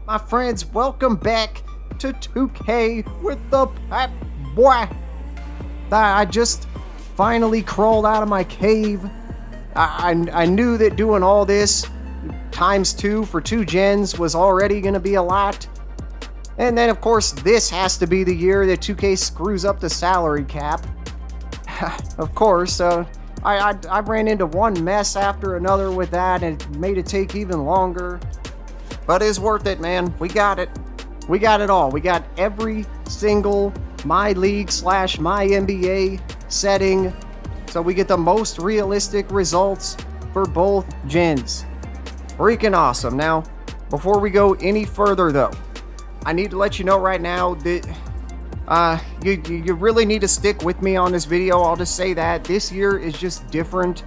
My friends, welcome back to 2K with the Popboy. I just finally crawled out of my cave. I knew that doing all this ×2 for 2 gens was already going to be a lot. And then, of course, this has to be the year that 2K screws up the salary cap. Of course, I ran into one mess after another with that, and it made it take even longer. But it's worth it, man. We got it. We got it all. We got every single MyLeague / MyNBA setting, so we get the most realistic results for both gens. Freaking awesome. Now, before we go any further, though, I need to let you know right now that you really need to stick with me on this video. I'll just say that this year is just different.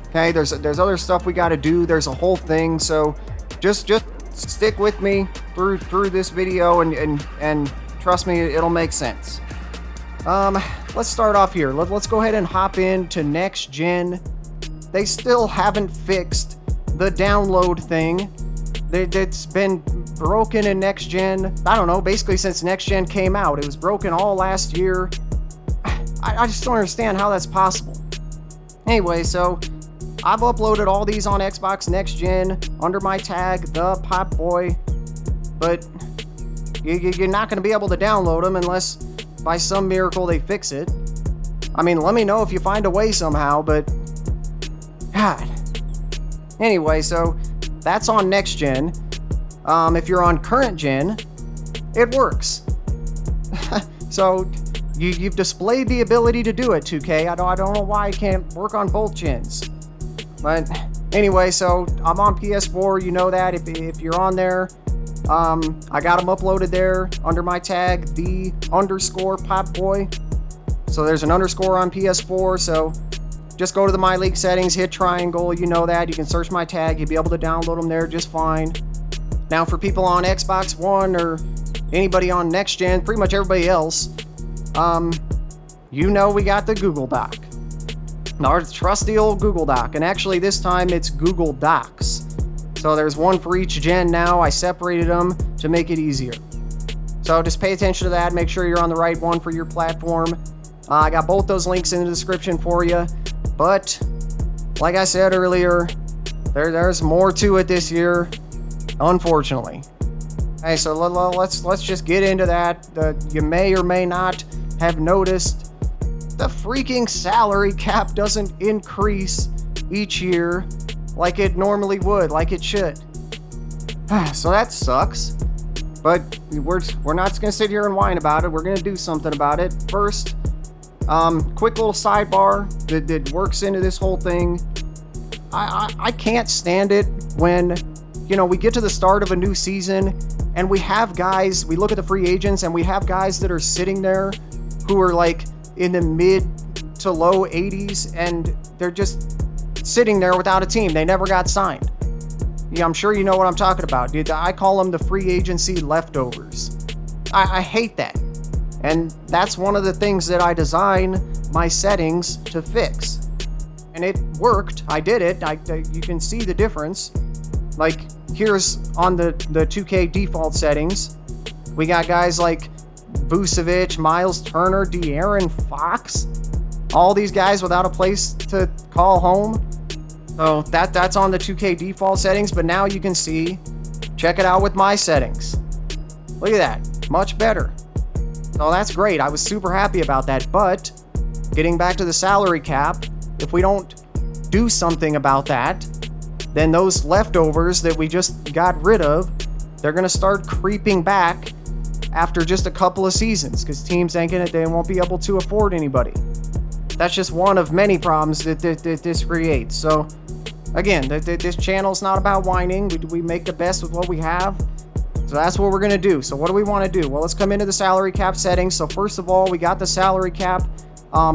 Okay, there's other stuff we got to do. There's a whole thing, so just stick with me through this video, and trust me, it'll make sense. Let's start off here. Let's go ahead and hop into next gen. They still haven't fixed the download thing. It's been broken in next gen, I don't know, basically since next gen came out. It was broken all last year. I just don't understand how that's possible. Anyway, so I've uploaded all these on Xbox Next Gen under my tag, the Popboy, but you're not going to be able to download them unless by some miracle they fix it. I mean, let me know if you find a way somehow, but God. Anyway, so that's on Next Gen. If you're on Current Gen, it works. So you've displayed the ability to do it, 2K. I don't know why it can't work on both gens. But anyway, so I'm on PS4, you know that, if you're on there. I got them uploaded there under my tag, the _Popboy. So there's an underscore on PS4, so just go to the MyLeague settings, hit triangle, you know that. You can search my tag, you'll be able to download them there just fine. Now for people on Xbox One or anybody on Next Gen, pretty much everybody else, you know we got the Google Doc. Our trusty old Google Doc, and actually this time it's Google Docs. So there's one for each gen now. I separated them to make it easier. So just pay attention to that, make sure you're on the right one for your platform. I got both those links in the description for you. But like I said earlier, there's more to it this year, unfortunately. Hey, so let's just get into that. You may or may not have noticed the freaking salary cap doesn't increase each year like it normally would, like it should. So that sucks. But we're not just gonna sit here and whine about it. We're gonna do something about it. First, quick little sidebar that works into this whole thing. I can't stand it when, you know, we get to the start of a new season and we have guys, we look at the free agents and we have guys that are sitting there who are like in the mid to low 80s, and they're just sitting there without a team. They never got signed. Yeah, I'm sure you know what I'm talking about. Dude, I call them the free agency leftovers. I hate that. And that's one of the things that I design my settings to fix. And it worked. I did it. You can see the difference. Like, here's on the 2K default settings. We got guys like Vucevic, Miles Turner, De'Aaron Fox, all these guys without a place to call home. So that's on the 2K default settings, but now you can see, check it out with my settings. Look at that, much better. So that's great, I was super happy about that, but getting back to the salary cap, if we don't do something about that, then those leftovers that we just got rid of, they're gonna start creeping back after just a couple of seasons, because teams they won't be able to afford anybody. That's just one of many problems that this creates. So again, this channel's not about whining. We make the best with what we have. So that's what we're gonna do. So what do we want to do? Well, let's come into the salary cap settings. So first of all, we got the salary cap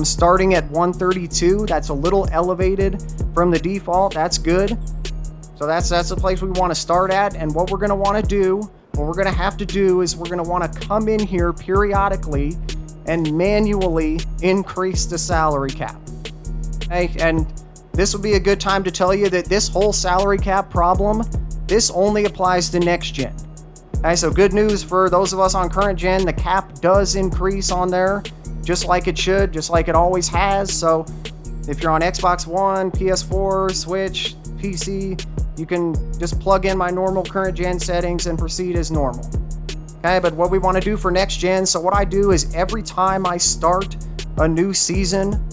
starting at 132. That's a little elevated from the default. That's good. So that's the place we want to start at. And what we're gonna want to do, what we're gonna have to do is we're gonna want to come in here periodically and manually increase the salary cap. Okay, and this will be a good time to tell you that this whole salary cap problem, this only applies to next gen. Okay, so good news for those of us on current gen, the cap does increase on there, just like it should, just like it always has. So if you're on Xbox One, PS4, Switch, PC, you can just plug in my normal current gen settings and proceed as normal. Okay, but what we want to do for next gen, so what I do is every time I start a new season,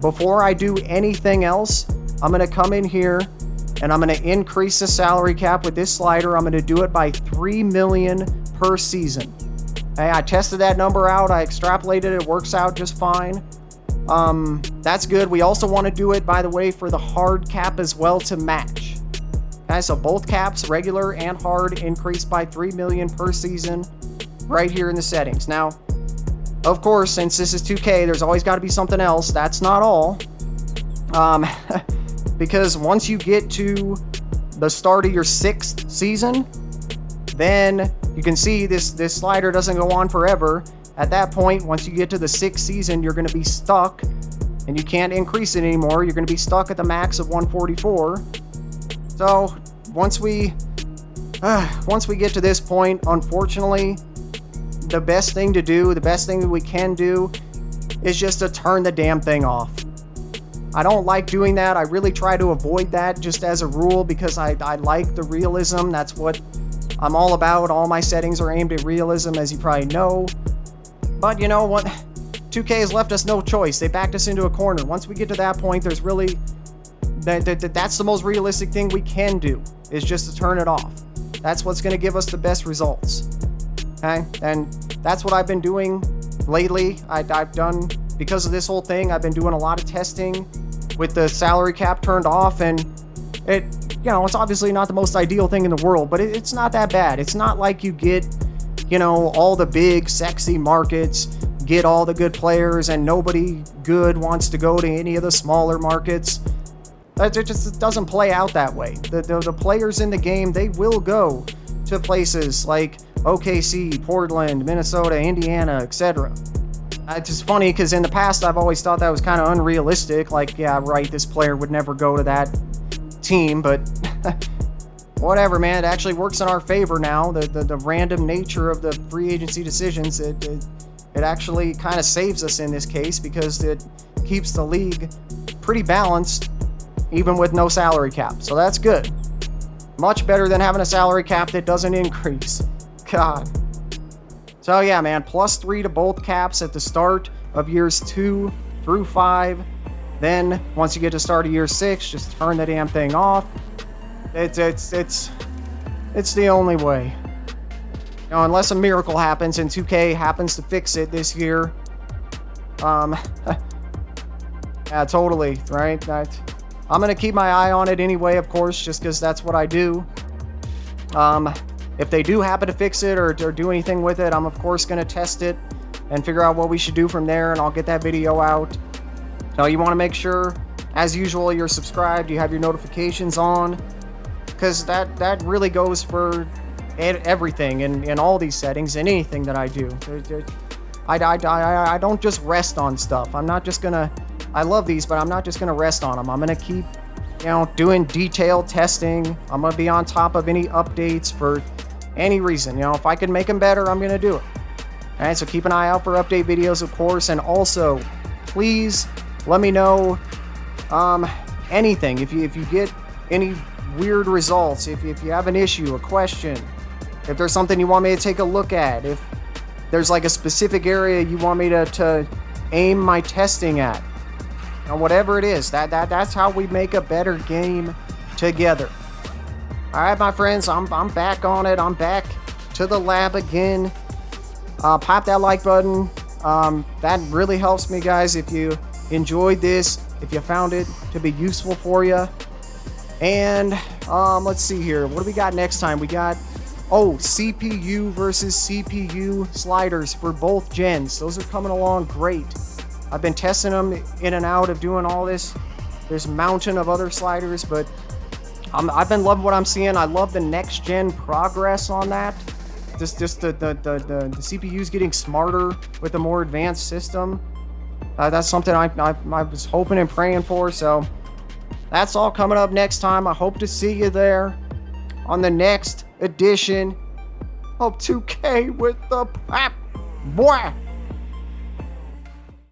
before I do anything else, I'm going to come in here and I'm going to increase the salary cap with this slider. I'm going to do it by 3 million per season. Okay, I tested that number out. I extrapolated it. It works out just fine. That's good. We also want to do it, by the way, for the hard cap as well to match. Okay, so both caps, regular and hard, increase by 3 million per season right here in the settings. Now, of course, since this is 2K, there's always got to be something else. That's not all. Because once you get to the start of your 6th season, then you can see this slider doesn't go on forever. At that point, once you get to the 6th season, you're going to be stuck and you can't increase it anymore. You're going to be stuck at the max of 144. So once we get to this point, unfortunately, the best thing to do, the best thing that we can do is just to turn the damn thing off. I don't like doing that. I really try to avoid that just as a rule because I like the realism. That's what I'm all about. All my settings are aimed at realism, as you probably know. But you know what? 2K has left us no choice. They backed us into a corner. Once we get to that point, there's really... That's the most realistic thing we can do, is just to turn it off. That's what's going to give us the best results. Okay? And that's what I've been doing lately. I've done... Because of this whole thing, I've been doing a lot of testing with the salary cap turned off, and it's obviously not the most ideal thing in the world, but it's not that bad. It's not like you get, all the big, sexy markets, get all the good players, and nobody good wants to go to any of the smaller markets. It just doesn't play out that way. The players in the game, they will go to places like OKC, Portland, Minnesota, Indiana, etc. It's just funny because in the past I've always thought that was kind of unrealistic. Like, yeah, right, this player would never go to that team, but whatever, man. It actually works in our favor now. The random nature of the free agency decisions, it actually kind of saves us in this case because it keeps the league pretty balanced, even with no salary cap. So that's good. Much better than having a salary cap that doesn't increase. God. So yeah, man, +3 to both caps at the start of years 2 through 5. Then once you get to start of year 6, just turn the damn thing off. It's the only way. Unless a miracle happens and 2K happens to fix it this year. Yeah, totally, right? I'm gonna keep my eye on it anyway, of course, just because that's what I do. If they do happen to fix it or do anything with it, I'm of course going to test it and figure out what we should do from there, and I'll get that video out. So you want to make sure, as usual, you're subscribed, you have your notifications on, because that really goes for everything in all these settings and anything that I do. I don't just rest on stuff. I'm not just going to... I love these, but I'm not just going to rest on them. I'm going to keep, doing detailed testing. I'm going to be on top of any updates for any reason. If I can make them better, I'm going to do it. All right, so keep an eye out for update videos, of course. And also, please let me know anything. If you get any weird results, if you have an issue, a question, if there's something you want me to take a look at, if there's like a specific area you want me to aim my testing at, whatever it is, that's how we make a better game together. All right, my friends, I'm back on it. I'm back to the lab again. Pop that like button. That really helps me, guys. If you enjoyed this, if you found it to be useful for you. And let's see here. What do we got next time? We got CPU versus CPU sliders for both gens. Those are coming along great. I've been testing them in and out of doing all this mountain of other sliders, but I've been loving what I'm seeing. I love the next gen progress on that. Just the CPU's getting smarter with a more advanced system. That's something I was hoping and praying for. So that's all coming up next time. I hope to see you there on the next edition of 2K with the Pop Boy.